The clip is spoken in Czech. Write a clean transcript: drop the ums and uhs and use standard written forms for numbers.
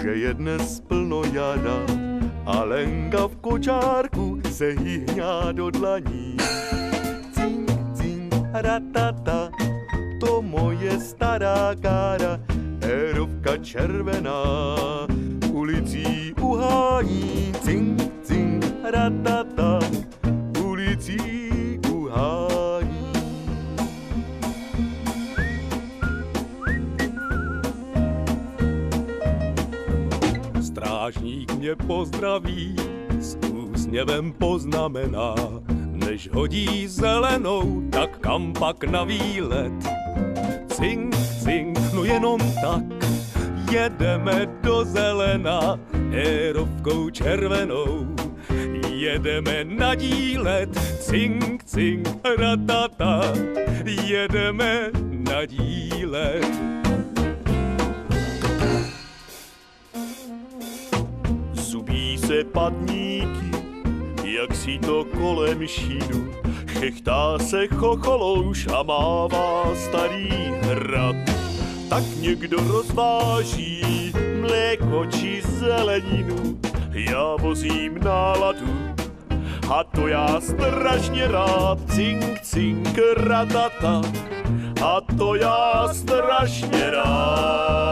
že je dnes plno jara a Lenka v kočárku se jí hňá do dlaní. Cink, cink, ratata, to moje stará kára, érovka červená, ulicí uhání. Cink, cink, ratata, ulicí uhání. Strážník mě pozdraví, s úsměvem poznamená, než hodí zelenou, tak kam pak na výlet. Cink, cink, no jenom tak, jedeme do zelena, érovkou červenou, jedeme na dílet. Cink, cink, ratata, jedeme na dílet. Zubí se padníky, jak si to kolem šínu, chechtá se chocholouš a mává starý hrad. Tak někdo rozváží mléko či zeleninu, já vozím náladu a to já strašně rád. Cink, cink, ratata, a to já strašně rád.